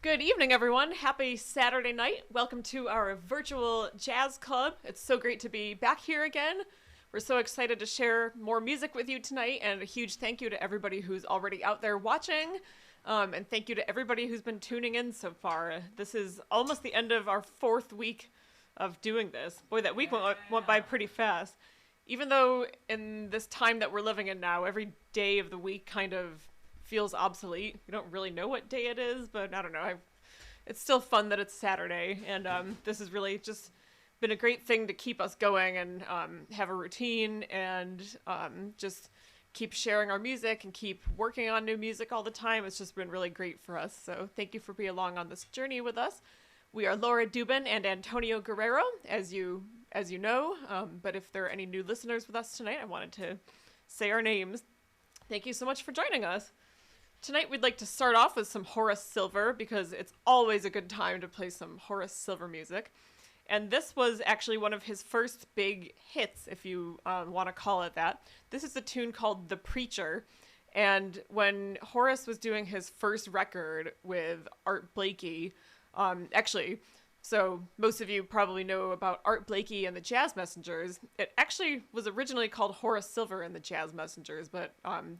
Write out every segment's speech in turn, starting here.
Good evening, everyone. Happy Saturday night. Welcome to our virtual jazz club. It's so great to be back here again. We're so excited to share more music with you tonight, and a huge thank you to everybody who's already out there watching. And thank you to everybody who's been tuning in so far. This is almost the end of our 4th week of doing this. Boy, that week went by pretty fast. Even though in this time that we're living in now, every day of the week kind of feels obsolete. We don't really know what day it is, but I don't know. It's still fun that it's Saturday, and this has really just been a great thing to keep us going and have a routine and just keep sharing our music and keep working on new music all the time. It's just been really great for us. So thank you for being along on this journey with us. We are Laura Dubin and Antonio Guerrero, as you know. But if there are any new listeners with us tonight, I wanted to say our names. Thank you so much for joining us. Tonight we'd like to start off with some Horace Silver because it's always a good time to play some Horace Silver music. And this was actually one of his first big hits, if you want to call it that. This is a tune called The Preacher. And when Horace was doing his first record with Art Blakey, so most of you probably know about Art Blakey and the Jazz Messengers. It actually was originally called Horace Silver and the Jazz Messengers, but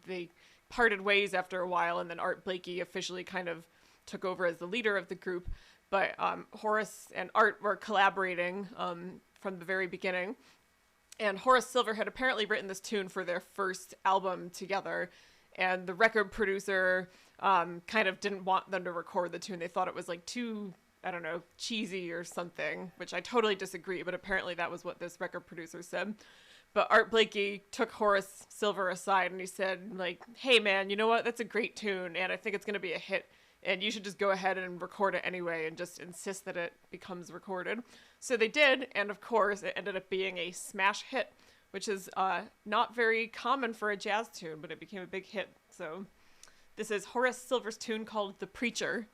they parted ways after a while, and then Art Blakey officially kind of took over as the leader of the group. But Horace and Art were collaborating from the very beginning. And Horace Silver had apparently written this tune for their first album together. And the record producer kind of didn't want them to record the tune. They thought it was like too, I don't know, cheesy or something, which I totally disagree. But apparently that was what this record producer said. But Art Blakey took Horace Silver aside and he said, like, hey, man, you know what? That's a great tune, and I think it's going to be a hit. And you should just go ahead and record it anyway and just insist that it becomes recorded. So they did, and of course, it ended up being a smash hit, which is not very common for a jazz tune, but it became a big hit. So this is Horace Silver's tune called The Preacher.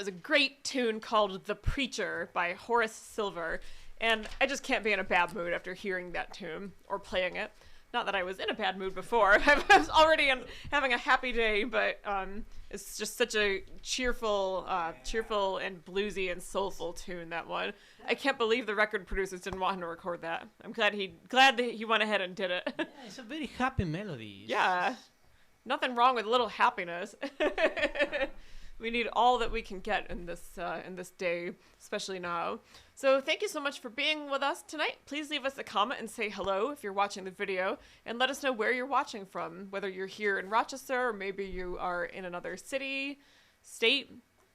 was a great tune called The Preacher by Horace Silver. And I just can't be in a bad mood after hearing that tune or playing it. Not that I was in a bad mood before. I was already having a happy day, but it's just such a cheerful and bluesy and soulful tune, that one. I can't believe the record producers didn't want him to record that. I'm glad that he went ahead and did it. Yeah, it's a very happy melody. Yeah. Nothing wrong with a little happiness. We need all that we can get in this day, especially now. So thank you so much for being with us tonight. Please leave us a comment and say hello if you're watching the video, and let us know where you're watching from, whether you're here in Rochester or maybe you are in another city, state,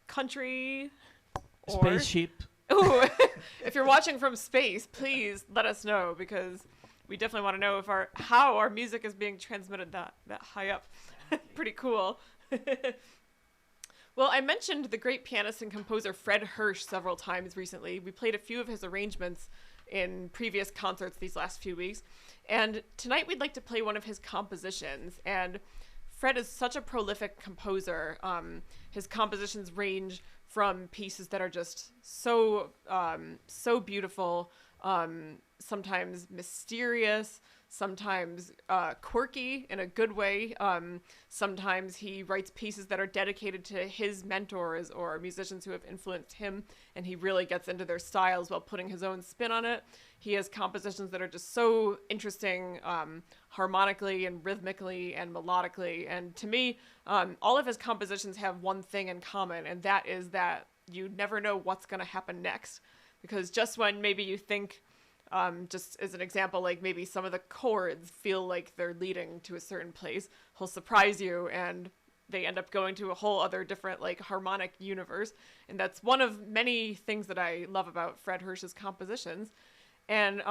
country, or spaceship. Ooh, if you're watching from space, please let us know, because we definitely want to know how our music is being transmitted that high up. Pretty cool. Well, I mentioned the great pianist and composer Fred Hirsch several times recently. We played a few of his arrangements in previous concerts these last few weeks. And tonight we'd like to play one of his compositions. And Fred is such a prolific composer. His compositions range from pieces that are just so beautiful, sometimes mysterious, sometimes quirky in a good way. Sometimes he writes pieces that are dedicated to his mentors or musicians who have influenced him, and he really gets into their styles while putting his own spin on it. He has compositions that are just so interesting, harmonically and rhythmically and melodically. And to me, all of his compositions have one thing in common, and that is that you never know what's going to happen next. Because just when maybe you think, just as an example, like maybe some of the chords feel like they're leading to a certain place, he'll surprise you and they end up going to a whole other different like harmonic universe. And that's one of many things that I love about Fred Hirsch's compositions. And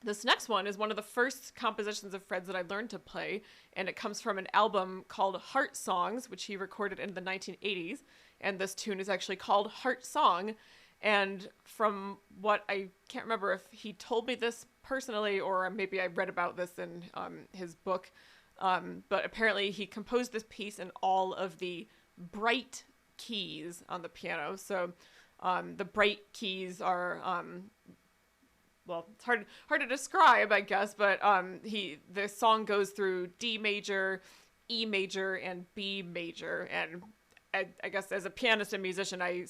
this next one is one of the first compositions of Fred's that I learned to play, and it comes from an album called Heart Songs, which he recorded in the 1980s. And this tune is actually called Heart Song. And from what I can't remember if he told me this personally or maybe I read about this in his book, but apparently he composed this piece in all of the bright keys on the piano. So the bright keys are, well, it's hard to describe, I guess, but the song goes through D major, E major, and B major, and I guess as a pianist and musician, I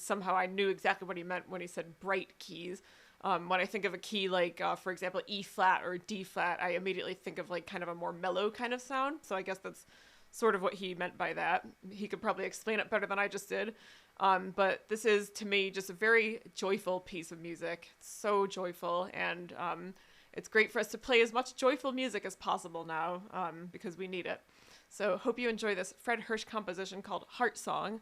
knew exactly what he meant when he said bright keys. When I think of a key like, for example, E flat or D flat, I immediately think of like kind of a more mellow kind of sound. So I guess that's sort of what he meant by that. He could probably explain it better than I just did. But this is, to me, just a very joyful piece of music. It's so joyful, and it's great for us to play as much joyful music as possible now, because we need it. So hope you enjoy this Fred Hirsch composition called Heart Song.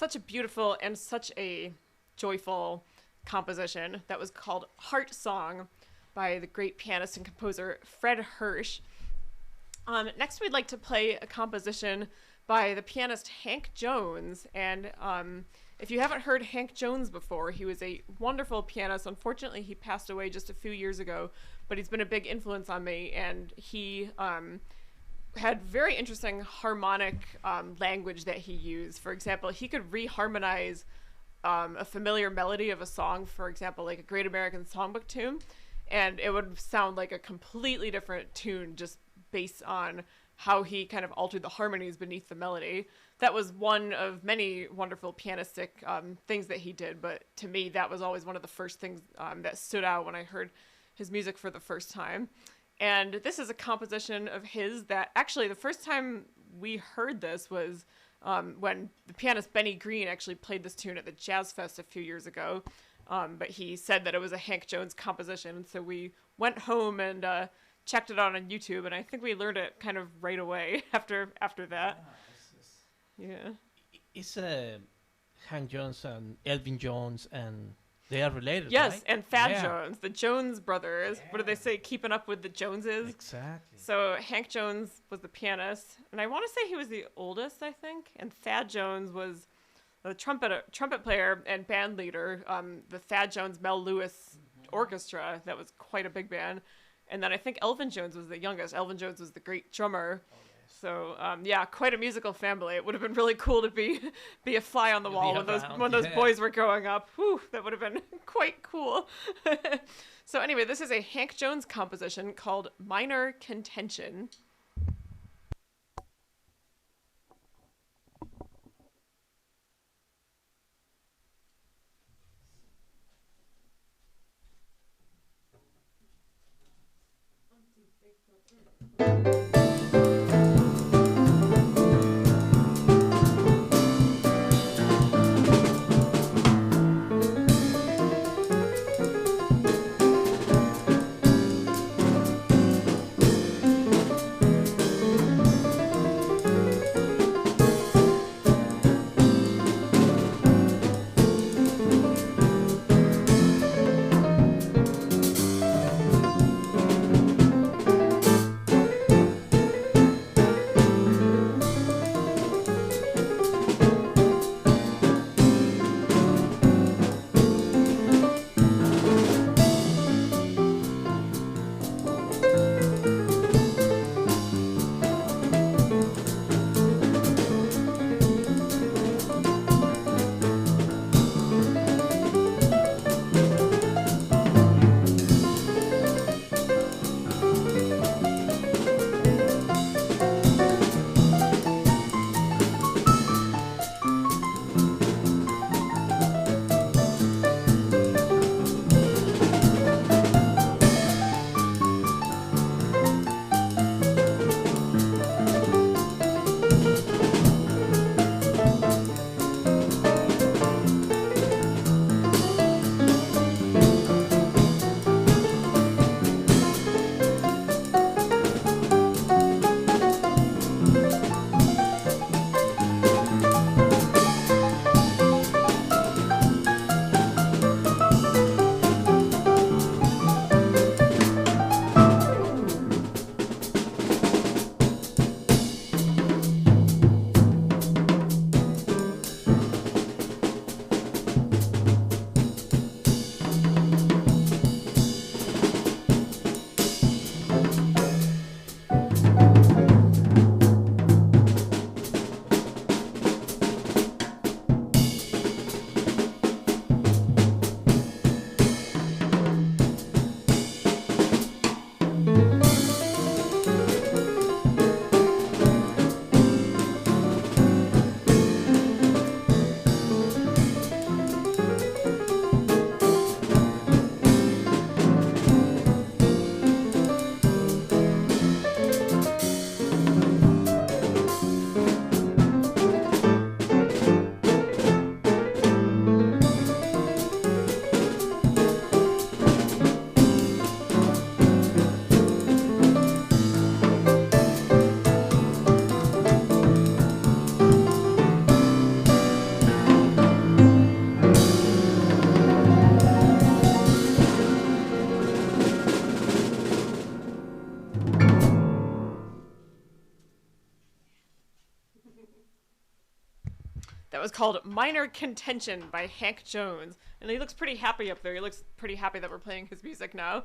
such a beautiful and such a joyful composition that was called Heart Song by the great pianist and composer Fred Hirsch. Next, we'd like to play a composition by the pianist Hank Jones. And if you haven't heard Hank Jones before, he was a wonderful pianist. Unfortunately, he passed away just a few years ago, but he's been a big influence on me. And he had very interesting harmonic language that he used. For example, he could reharmonize a familiar melody of a song, for example, like a Great American Songbook tune, and it would sound like a completely different tune just based on how he kind of altered the harmonies beneath the melody. That was one of many wonderful pianistic things that he did, but to me, that was always one of the first things that stood out when I heard his music for the first time. And this is a composition of his that actually the first time we heard this was when the pianist Benny Green actually played this tune at the Jazz Fest a few years ago. But he said that it was a Hank Jones composition. And so we went home and checked it out on YouTube. And I think we learned it kind of right away after that. Yeah. It's Hank Jones and Elvin Jones, and they are related, yes, right? and Thad Jones, the Jones brothers. Yeah. What do they say? Keeping up with the Joneses. Exactly. So Hank Jones was the pianist, and I want to say he was the oldest, I think. And Thad Jones was the trumpet player and band leader. The Thad Jones Mel Lewis Orchestra. That was quite a big band. And then I think Elvin Jones was the youngest. Elvin Jones was the great drummer. So yeah, quite a musical family. It would have been really cool to be a fly on the wall when those boys were growing up. Whew, that would have been quite cool. So anyway, this is a Hank Jones composition called Minor Contention. That was called Minor Contention by Hank Jones. And he looks pretty happy up there. He looks pretty happy that we're playing his music now.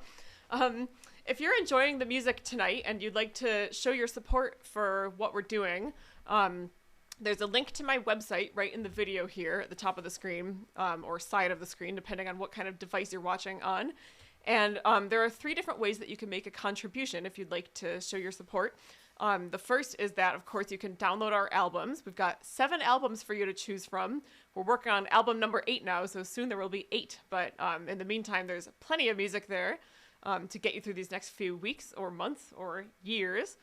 If you're enjoying the music tonight and you'd like to show your support for what we're doing, there's a link to my website right in the video here at the top of the screen, or side of the screen, depending on what kind of device you're watching on. And there are 3 different ways that you can make a contribution if you'd like to show your support. The first is that, of course, you can download our albums. We've got 7 albums for you to choose from. We're working on album number 8 now, so soon there will be 8. But in the meantime, there's plenty of music there to get you through these next few weeks or months or years.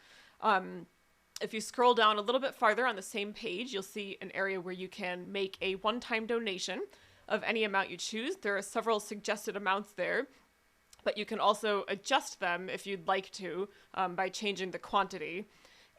If you scroll down a little bit farther on the same page, you'll see an area where you can make a one-time donation of any amount you choose. There are several suggested amounts there, but you can also adjust them if you'd like to by changing the quantity.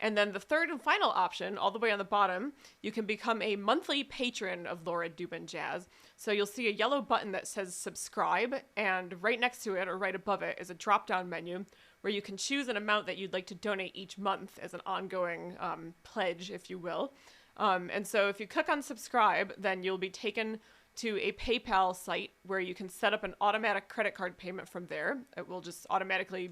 And then the third and final option, all the way on the bottom, you can become a monthly patron of Laura Dubin Jazz. So you'll see a yellow button that says subscribe, and right next to it or right above it is a drop-down menu where you can choose an amount that you'd like to donate each month as an ongoing pledge, if you will. And so if you click on subscribe, then you'll be taken to a PayPal site where you can set up an automatic credit card payment from there. It will just automatically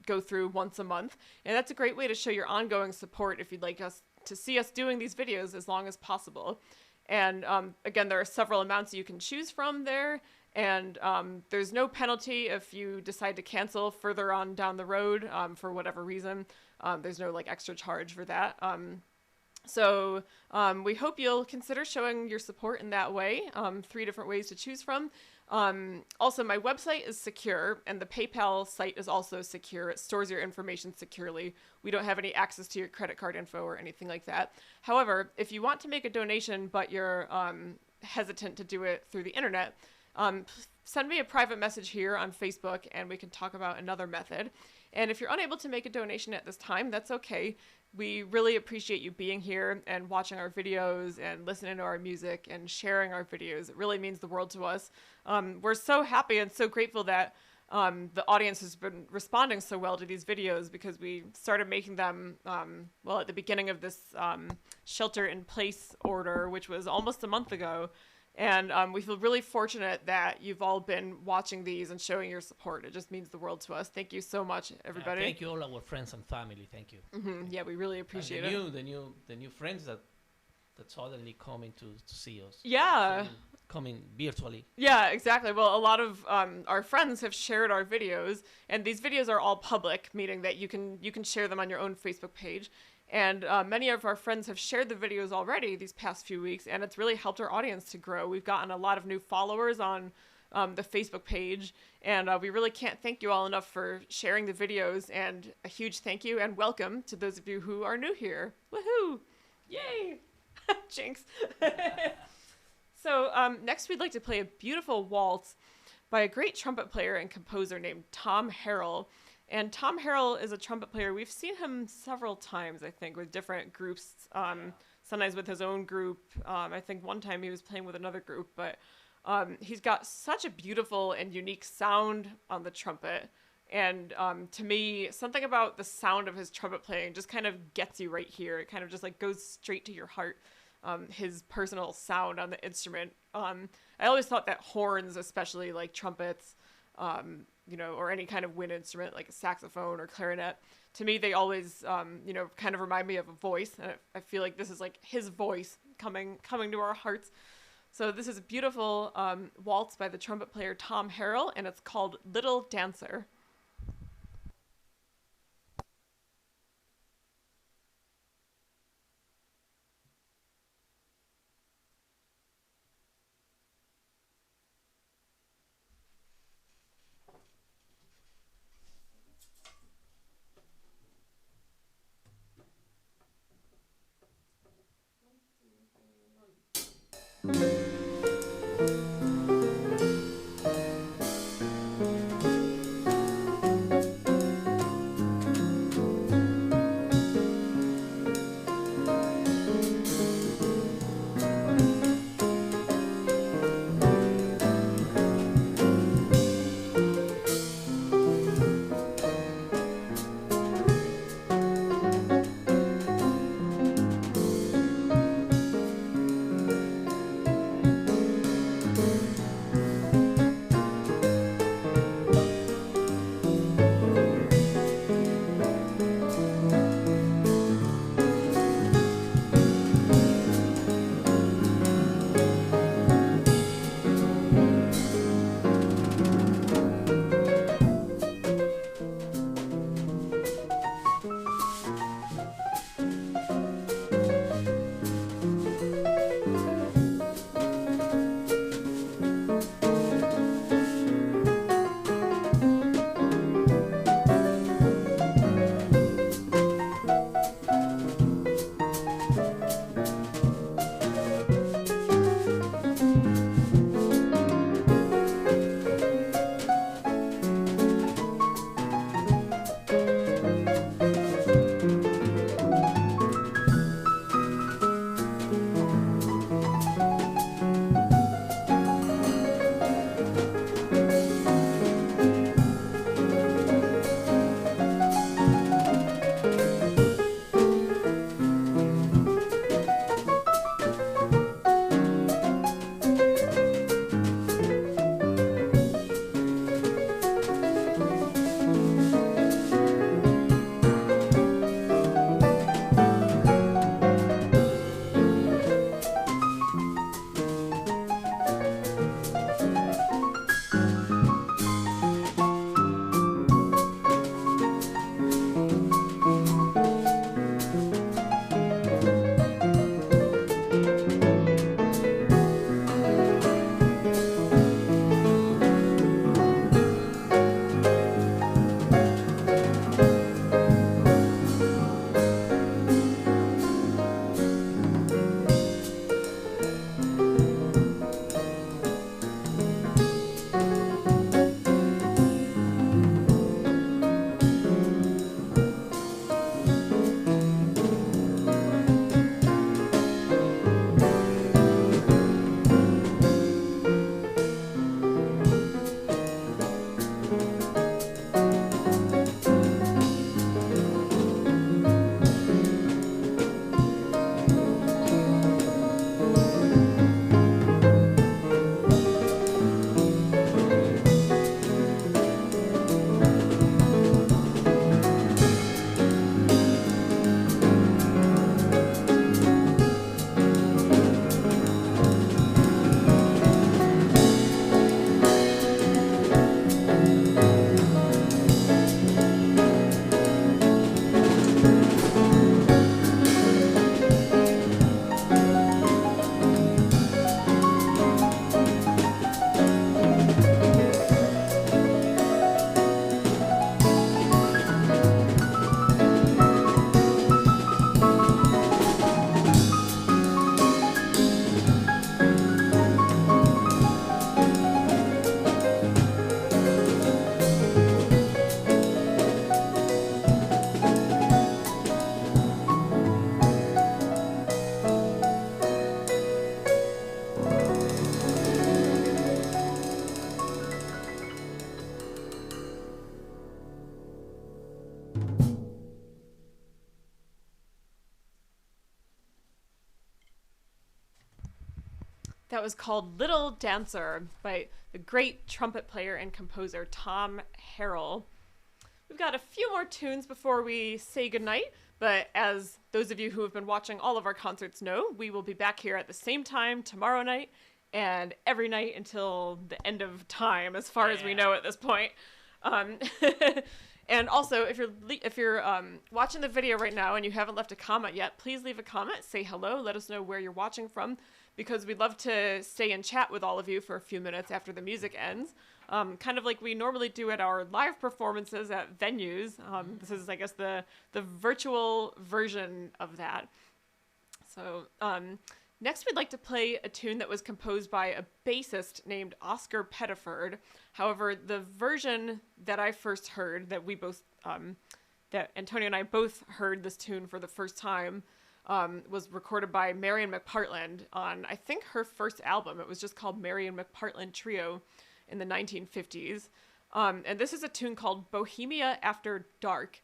go through once a month. And that's a great way to show your ongoing support if you'd like us to see us doing these videos as long as possible. And again, there are several amounts you can choose from there. And there's no penalty if you decide to cancel further on down the road for whatever reason. There's no like extra charge for that. So we hope you'll consider showing your support in that way. 3 different ways to choose from. Also, my website is secure, and the PayPal site is also secure. It stores your information securely. We don't have any access to your credit card info or anything like that. However, if you want to make a donation but you're hesitant to do it through the internet, send me a private message here on Facebook and we can talk about another method. And if you're unable to make a donation at this time, that's okay. We really appreciate you being here and watching our videos and listening to our music and sharing our videos. It really means the world to us. We're so happy and so grateful that the audience has been responding so well to these videos, because we started making them, at the beginning of this shelter-in-place order, which was almost a month ago. And we feel really fortunate that you've all been watching these and showing your support. It just means the world to us. Thank you so much, everybody. Thank you, all our friends and family. Thank you. Yeah, we really appreciate it. The new friends that suddenly coming to see us. Yeah. Coming virtually. Yeah, exactly. Well, a lot of our friends have shared our videos, and these videos are all public, meaning that you can share them on your own Facebook page. And many of our friends have shared the videos already these past few weeks, and it's really helped our audience to grow. We've gotten a lot of new followers on the Facebook page, and we really can't thank you all enough for sharing the videos. And a huge thank you and welcome to those of you who are new here. Woohoo! Yay! Jinx! So next we'd like to play a beautiful waltz by a great trumpet player and composer named Tom Harrell. And Tom Harrell is a trumpet player. We've seen him several times, I think, with different groups, sometimes with his own group. I think one time he was playing with another group, but he's got such a beautiful and unique sound on the trumpet. And to me, something about the sound of his trumpet playing just kind of gets you right here. It kind of just like goes straight to your heart, his personal sound on the instrument. I always thought that horns, especially like trumpets, or any kind of wind instrument like a saxophone or clarinet, to me, they always, kind of remind me of a voice. And I feel like this is like his voice coming to our hearts. So this is a beautiful waltz by the trumpet player Tom Harrell, and it's called Little Dancer. That was called Little Dancer by the great trumpet player and composer Tom Harrell. We've got a few more tunes before we say goodnight, but as those of you who have been watching all of our concerts know, we will be back here at the same time tomorrow night and every night until the end of time, as far as we know at this point. And also, if you're watching the video right now and you haven't left a comment yet, please leave a comment, say hello, let us know where you're watching from, because we'd love to stay and chat with all of you for a few minutes after the music ends, kind of like we normally do at our live performances at venues. This is, I guess, the virtual version of that. So next, we'd like to play a tune that was composed by a bassist named Oscar Pettiford. However, the version that I first heard, that we both, that Antonio and I both heard this tune for the first time, was recorded by Marion McPartland on, I think, her first album. It was just called Marion McPartland Trio in the 1950s. And this is a tune called Bohemia After Dark.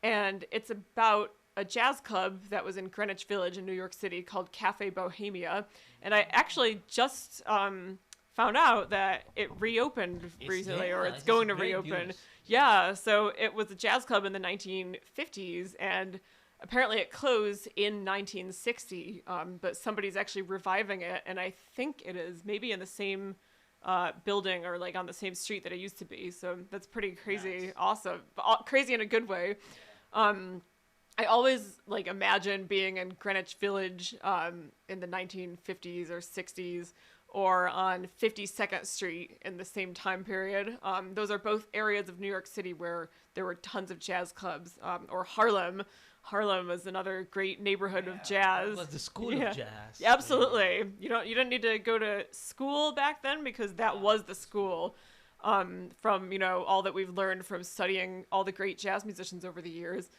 And it's about a jazz club that was in Greenwich Village in New York City called Cafe Bohemia. And I actually just found out that it reopened recently, or it's going to reopen. News. Yeah, so it was a jazz club in the 1950s, and apparently it closed in 1960, but somebody's actually reviving it, and I think it is maybe in the same building or like on the same street that it used to be. So that's pretty crazy. Nice. Awesome. Crazy in a good way. I always like imagine being in Greenwich Village in the 1950s or 60s, or on 52nd Street in the same time period. Those are both areas of New York City where there were tons of jazz clubs, or Harlem. Harlem is another great neighborhood of jazz. It was the school of jazz. Yeah, absolutely. You didn't need to go to school back then, because that was the school. From all that we've learned from studying all the great jazz musicians over the years.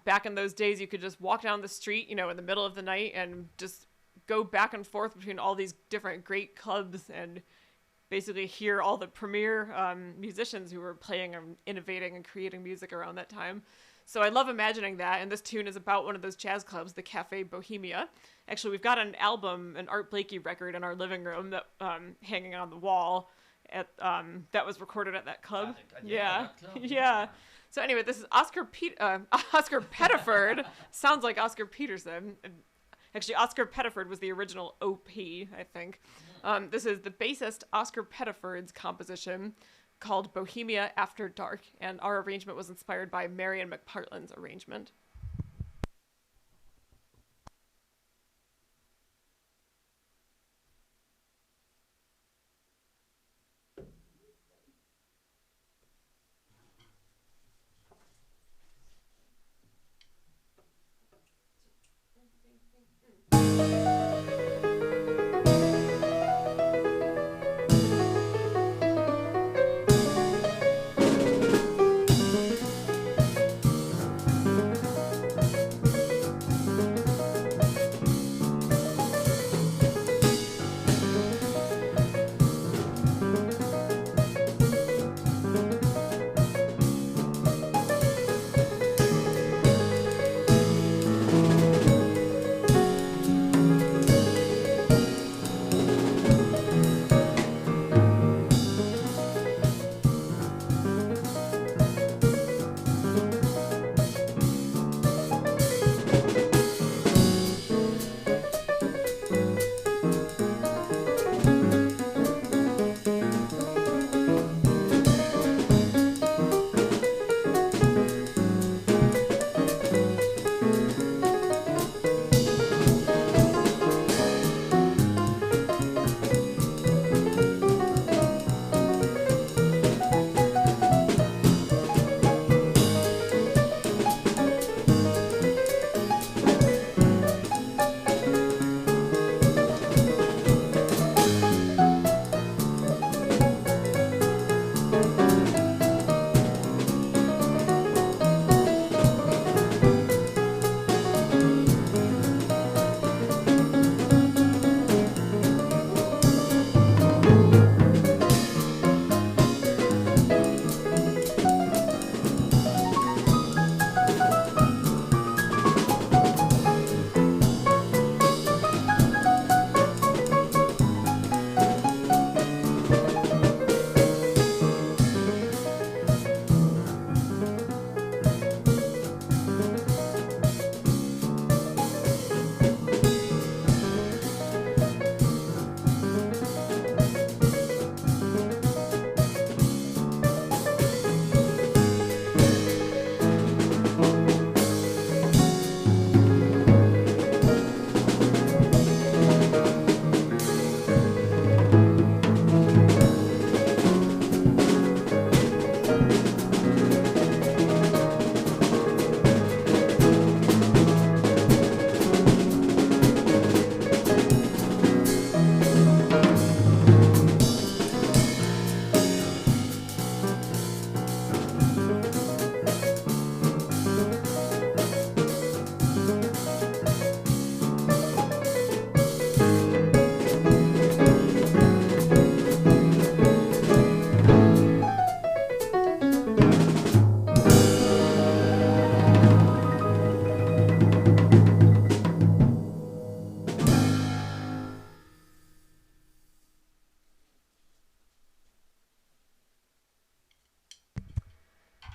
Back in those days, you could just walk down the street, in the middle of the night and just go back and forth between all these different great clubs and basically hear all the premier musicians who were playing and innovating and creating music around that time. So I love imagining that, and this tune is about one of those jazz clubs, the Cafe Bohemia. Actually, we've got an album, an Art Blakey record in our living room that hanging on the wall that was recorded at that club. Yeah. So anyway, this is Oscar Pettiford. Sounds like Oscar Peterson. Actually, Oscar Pettiford was the original OP, I think. This is the bassist Oscar Pettiford's composition called Bohemia After Dark, and our arrangement was inspired by Marion McPartland's arrangement.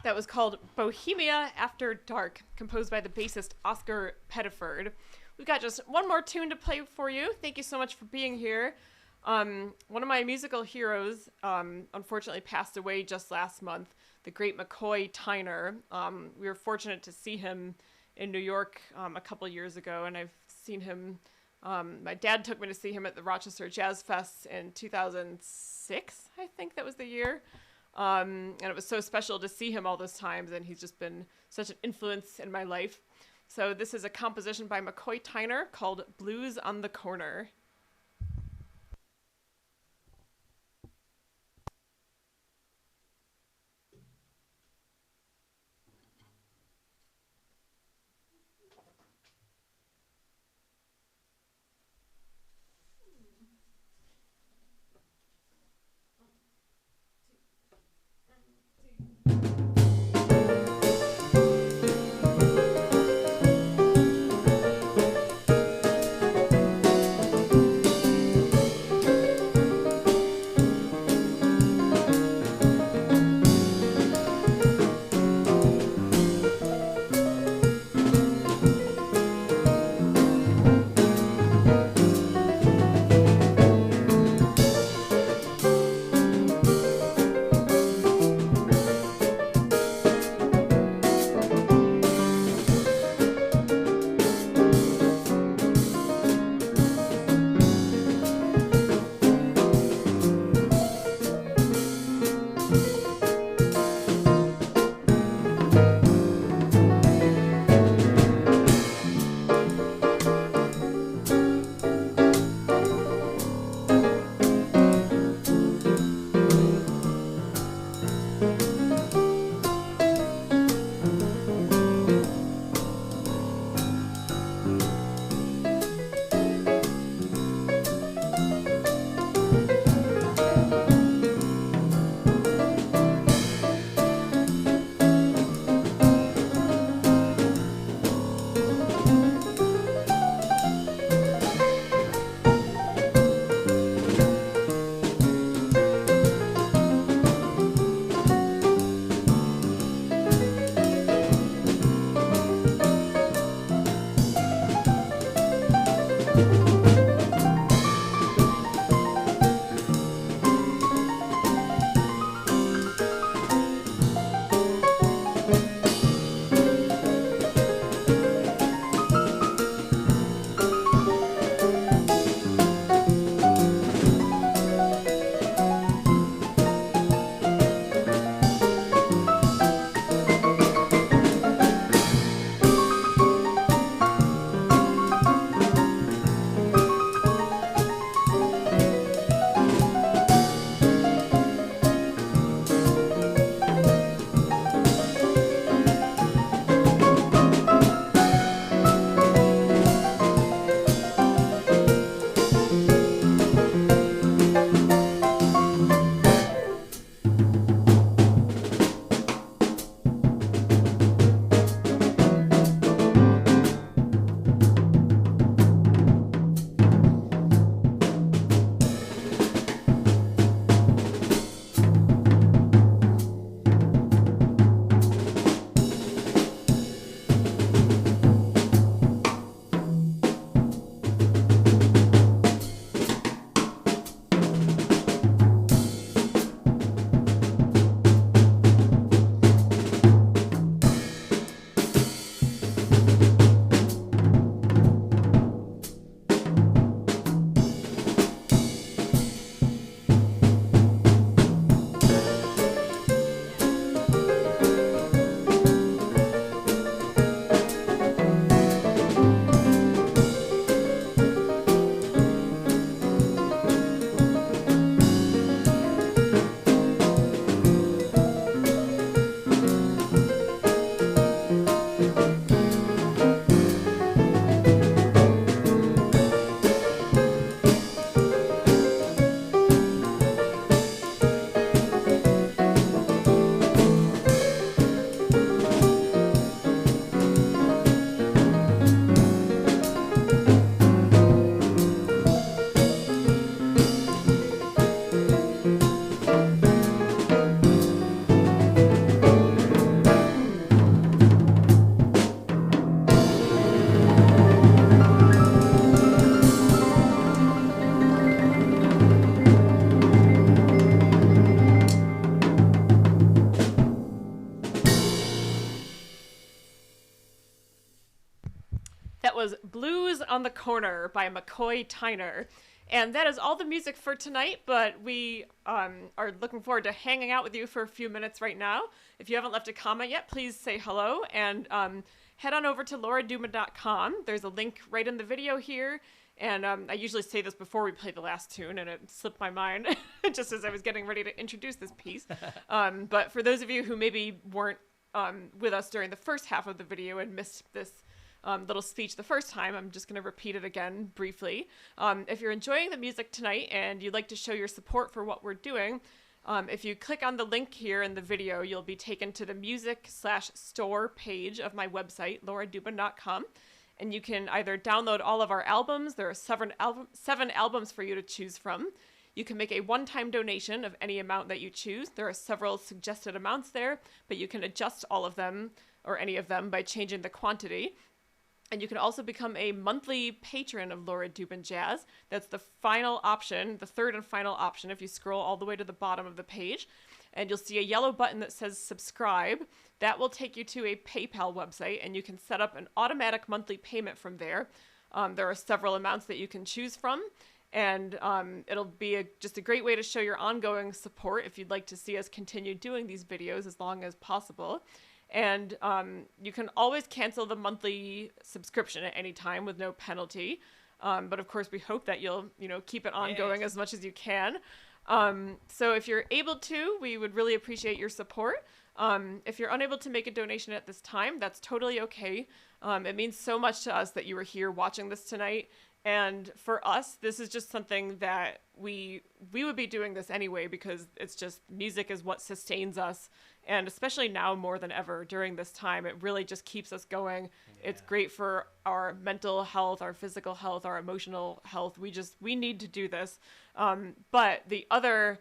That was called Bohemia After Dark, composed by the bassist Oscar Pettiford. We've got just one more tune to play for you. Thank you so much for being here. One of my musical heroes unfortunately passed away just last month, the great McCoy Tyner. We were fortunate to see him in New York a couple years ago, and I've seen him. My dad took me to see him at the Rochester Jazz Fest in 2006, I think that was the year. And it was so special to see him all those times, and he's just been such an influence in my life. So this is a composition by McCoy Tyner called Blues on the Corner. That was Blues on the Corner by McCoy Tyner. And that is all the music for tonight, but we are looking forward to hanging out with you for a few minutes right now. If you haven't left a comment yet, please say hello and head on over to lauradubin.com. There's a link right in the video here. And I usually say this before we play the last tune, and it slipped my mind just as I was getting ready to introduce this piece. But for those of you who maybe weren't with us during the first half of the video and missed this little speech the first time, I'm just going to repeat it again briefly. If you're enjoying the music tonight and you'd like to show your support for what we're doing, if you click on the link here in the video, you'll be taken to the music/store page of my website, lauradubin.com. And you can either download all of our albums. There are seven albums for you to choose from. You can make a one-time donation of any amount that you choose. There are several suggested amounts there, but you can adjust all of them or any of them by changing the quantity. And you can also become a monthly patron of Laura Dubin Jazz. That's the final option, the third and final option, if you scroll all the way to the bottom of the page. And you'll see a yellow button that says subscribe. That will take you to a PayPal website, and you can set up an automatic monthly payment from there. There are several amounts that you can choose from, and it'll be just a great way to show your ongoing support if you'd like to see us continue doing these videos as long as possible. And you can always cancel the monthly subscription at any time with no penalty. But of course, we hope that you'll keep it ongoing as much as you can. So if you're able to, we would really appreciate your support. If you're unable to make a donation at this time, that's totally okay. It means so much to us that you were here watching this tonight. And for us, this is just something that we would be doing this anyway, because it's just music is what sustains us. And especially now more than ever during this time, it really just keeps us going. Yeah. It's great for our mental health, our physical health, our emotional health. We need to do this. But the other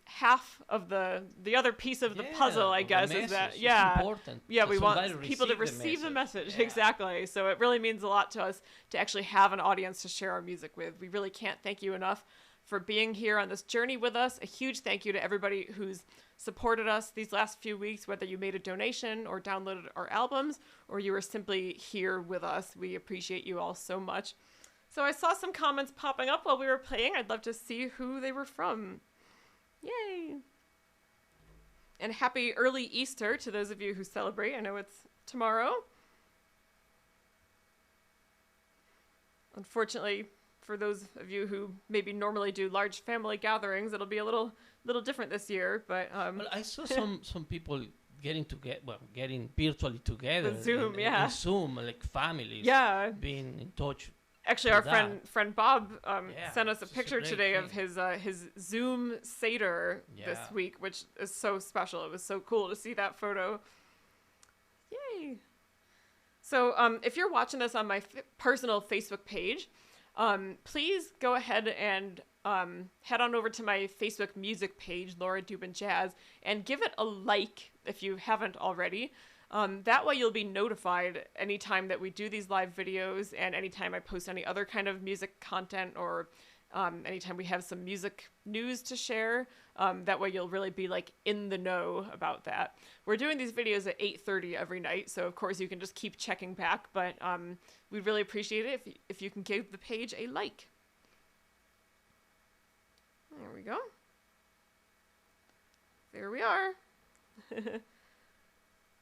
half of the other piece of the puzzle, I guess, is that we want people to receive the message. Exactly. So it really means a lot to us to actually have an audience to share our music with. We really can't thank you enough for being here on this journey with us. A huge thank you to everybody who's supported us these last few weeks, whether you made a donation or downloaded our albums or you were simply here with us. We appreciate you all so much. So I saw some comments popping up while we were playing. I'd love to see who they were from. Yay! And happy early Easter to those of you who celebrate. I know it's tomorrow. Unfortunately, for those of you who maybe normally do large family gatherings, it'll be a little different this year. But well, I saw some people getting virtually together. With Zoom, in Zoom, like families. Yeah. Being in touch. Actually, our friend Bob sent us a picture today of his Zoom Seder this week, which is so special. It was so cool to see that photo. Yay! So if you're watching this on my personal Facebook page, please go ahead and head on over to my Facebook music page, Laura Dubin Jazz, and give it a like if you haven't already. That way you'll be notified anytime that we do these live videos and anytime I post any other kind of music content or anytime we have some music news to share. That way you'll really be like in the know about that. We're doing these videos at 8:30 every night, so of course you can just keep checking back, but we'd really appreciate it if you can give the page a like. There we go. There we are.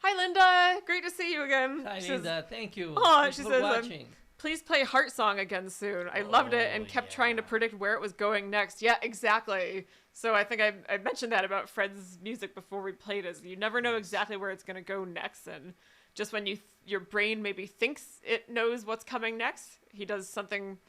Hi, Linda. Great to see you again. Hi, Linda. Thank you. Oh, Thanks she for says, watching. Please play Heart Song again soon. I loved it and kept trying to predict where it was going next. Yeah, exactly. So I think I mentioned that about Fred's music before we played it. You never know exactly where it's going to go next. And just when your brain maybe thinks it knows what's coming next, he does something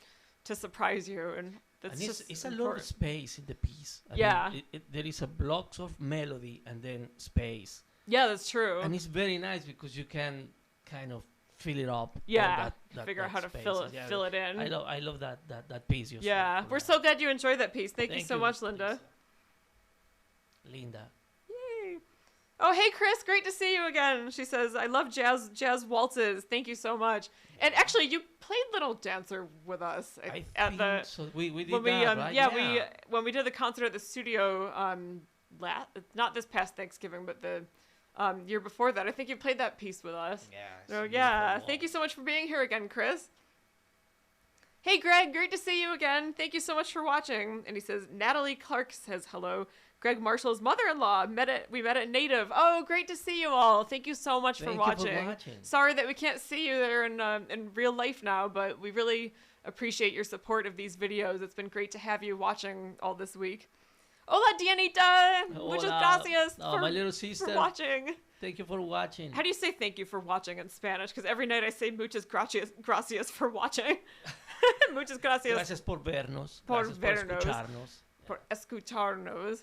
to surprise you. And it's a lot of space in the piece. I mean, there is a blocks of melody and then space. Yeah, that's true. And it's very nice because you can kind of fill it up. Yeah, figure out how to fill it in. I love that piece. Yeah, we're so glad you enjoyed that piece. Thank you so much, Linda. Linda. Yay. Oh, hey, Chris. Great to see you again. She says, I love jazz waltzes. Thank you so much. And actually, you played Little Dancer with us so we did that, right? Yeah, when we did the concert at the studio, not this past Thanksgiving, but year before that. I think you played that piece with us. Yeah. So yeah, thank you so much for being here again, Chris. Hey Greg, great to see you again. Thank you so much for watching. And he says, Natalie Clark says hello. Greg Marshall's mother-in-law we met at Native. Oh, great to see you all. Thank you so much for watching. Sorry that we can't see you there in real life now, but we really appreciate your support of these videos. It's been great to have you watching all this week. Hola, Dianita. Muchas gracias my little sister. For watching. Thank you for watching. How do you say thank you for watching in Spanish? Because every night I say muchas gracias for watching. Muchas gracias. Gracias por vernos. Por Gracias vernos. por escucharnos. Por escucharnos.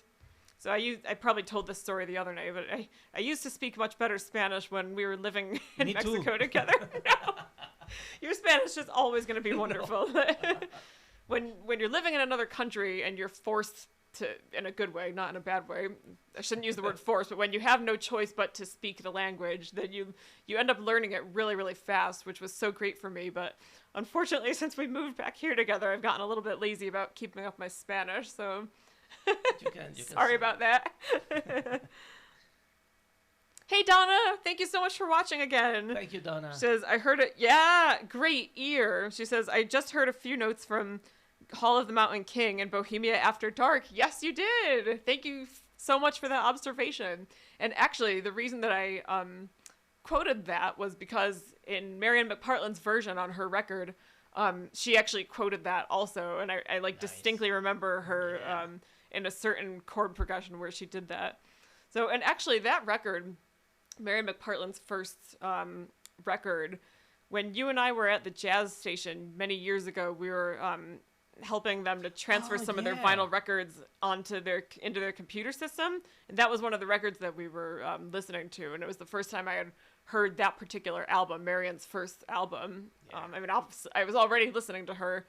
So I probably told this story the other night, but I used to speak much better Spanish when we were living in Mexico together. No. Your Spanish is always going to be wonderful. When you're living in another country and you're forced to, in a good way, not in a bad way, I shouldn't use the word forced, but when you have no choice but to speak the language, then you end up learning it really, really fast, which was so great for me. But unfortunately, since we moved back here together, I've gotten a little bit lazy about keeping up my Spanish, so... You can Sorry about that. Hey Donna, thank you so much for watching again. Thank you, Donna. She says, I heard it. Yeah, great ear. She says, I just heard a few notes from Hall of the Mountain King and Bohemia After Dark. Yes, you did. Thank you so much for that observation. And actually, the reason that I quoted that was because in Marion McPartland's version on her record, she actually quoted that also. And I like distinctly remember her in a certain chord progression where she did that. So, and actually that record, Mary McPartland's first record, when you and I were at the jazz station many years ago, we were helping them to transfer some of their vinyl records into their computer system. And that was one of the records that we were listening to. And it was the first time I had heard that particular album, Marion's first album. Yeah. I mean, I was already listening to her,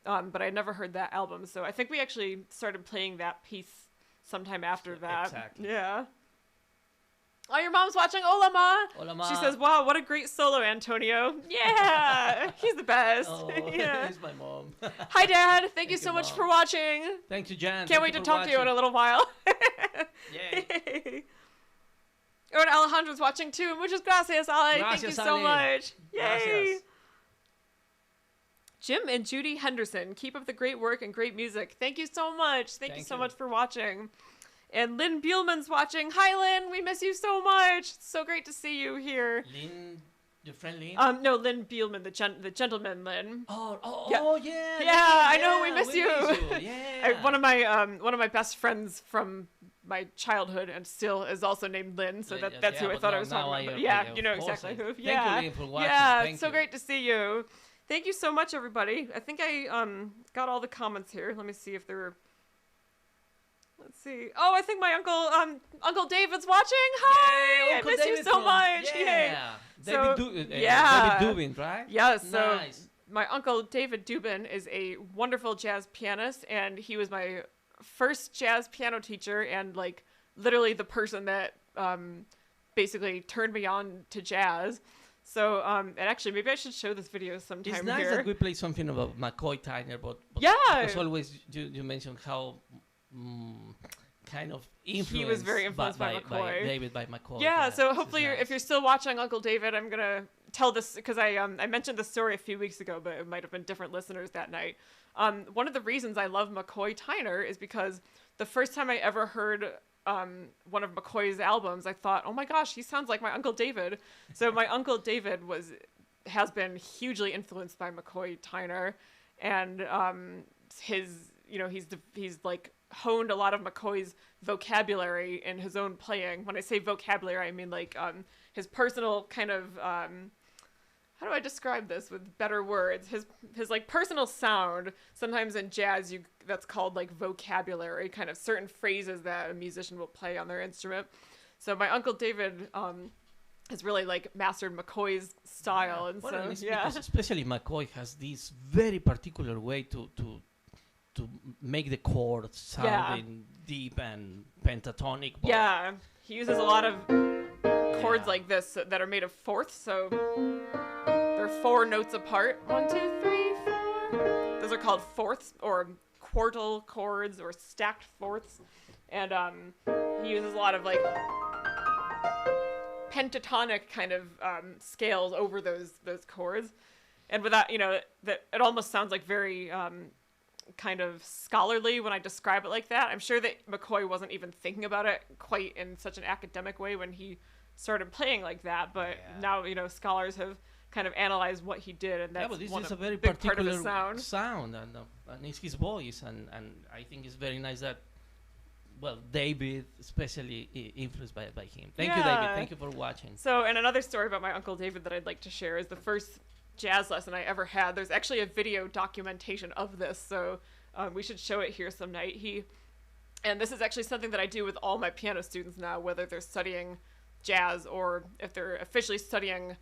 but I never heard that album. So I think we actually started playing that piece sometime after that. Exactly. Yeah. Oh, your mom's watching. Hola, Ma. Hola, Ma. She says, wow, what a great solo, Antonio. Yeah, he's the best. Oh, yeah. He's my mom. Hi, Dad. Thank you so much for watching. Thank you, Jan. Can't wait to talk to you in a little while. Yay. Oh, and Alejandro's watching too. Muchas gracias, Ale. Thank you so much. Yay. Gracias. Jim and Judy Henderson, keep up the great work and great music. Thank you so much. Thank you so much for watching. And Lynn Bielman's watching. Hi, Lynn. We miss you so much. It's so great to see you here. Lynn, your friend Lynn? No, Lynn Bielman, the gentleman Lynn. Yeah. Yeah, I know. We miss you. Yeah. One of my best friends from my childhood and still is also named Lynn. So that's who I thought I was talking about. Yeah, you know exactly who. Yeah. Thank you, Lynn, for watching. Yeah, it's so great to see you. Thank you so much, everybody. I think I got all the comments here. Let me see if there were. Let's see. Oh, I think my Uncle David's watching. Hi, I miss you so much. Yeah. David Dubin, right? Yes. Yeah, so nice. My Uncle David Dubin is a wonderful jazz pianist, and he was my first jazz piano teacher, and like literally the person that basically turned me on to jazz. So, and actually, maybe I should show this video sometime. It's nice that we play something about McCoy Tyner, but yeah, because always you mentioned how kind of influenced. He was very influenced by McCoy. By McCoy. Yeah, so hopefully, if you're still watching Uncle David, I'm gonna tell this because I mentioned this story a few weeks ago, but it might have been different listeners that night. One of the reasons I love McCoy Tyner is because the first time I ever heard one of McCoy's albums, I thought, oh my gosh, he sounds like my Uncle David. So my Uncle David has been hugely influenced by McCoy Tyner, and he's like honed a lot of McCoy's vocabulary in his own playing. When I say vocabulary, I mean like his personal kind of how do I describe this with better words? His like personal sound. Sometimes in jazz, that's called like vocabulary, kind of certain phrases that a musician will play on their instrument. So my Uncle David has really like mastered McCoy's style, and because especially McCoy has this very particular way to make the chords sounding deep and pentatonic. Yeah, he uses a lot of chords like this that are made of fourths, so they're 4 notes apart. 1, 2, 3, 4. Those are called fourths or quartal chords or stacked fourths, and he uses a lot of like pentatonic kind of scales over those chords. And without, that it almost sounds like very kind of scholarly when I describe it like that. I'm sure that McCoy wasn't even thinking about it quite in such an academic way when he started playing like that. But now, scholars have kind of analyzed what he did, and that's this one is of a very big part particular of the sound, and it's his voice, and I think it's very nice that, David especially influenced by him. Thank you, David. Thank you for watching. So, and another story about my Uncle David that I'd like to share is the first jazz lesson I ever had. There's actually a video documentation of this, so we should show it here some night. And this is actually something that I do with all my piano students now, whether they're studying jazz or if they're officially studying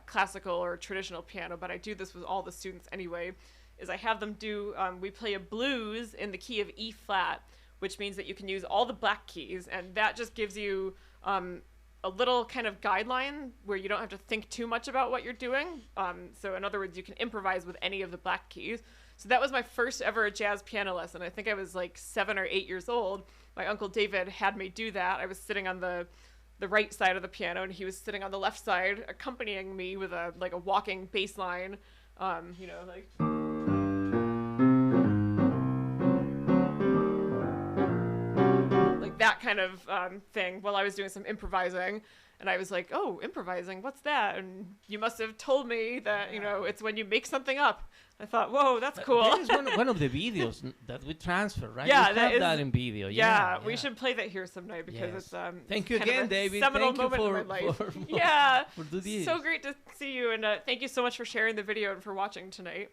classical or traditional piano, but I do this with all the students anyway, is I have them do, we play a blues in the key of E flat, which means that you can use all the black keys, and that just gives you a little kind of guideline where you don't have to think too much about what you're doing. So in other words, you can improvise with any of the black keys. So that was my first ever jazz piano lesson. I think I was like 7 or 8 years old. My Uncle David had me do that. I was sitting on the right side of the piano, and he was sitting on the left side, accompanying me with a walking bass line, like that kind of thing while I was doing some improvising. And I was like, oh, improvising, what's that? And you must have told me that, it's when you make something up. I thought, whoa, that's cool. That is one of the videos that we transfer, right? Yeah, we have that in video. Yeah, we should play that here some night because it's thank you again, David. Seminal thank moment you in my life. for It's so great to see you, and thank you so much for sharing the video and for watching tonight.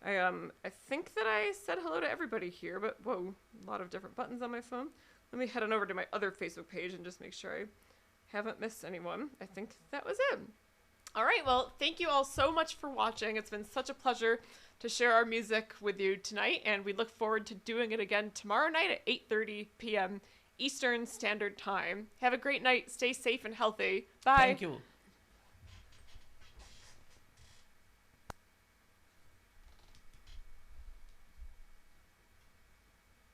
I think that I said hello to everybody here, but whoa, a lot of different buttons on my phone. Let me head on over to my other Facebook page and just make sure I haven't missed anyone. I think that was it. All right, well, thank you all so much for watching. It's been such a pleasure to share our music with you tonight, and we look forward to doing it again tomorrow night at 8:30 p.m. Eastern Standard Time. Have a great night. Stay safe and healthy. Bye. Thank you.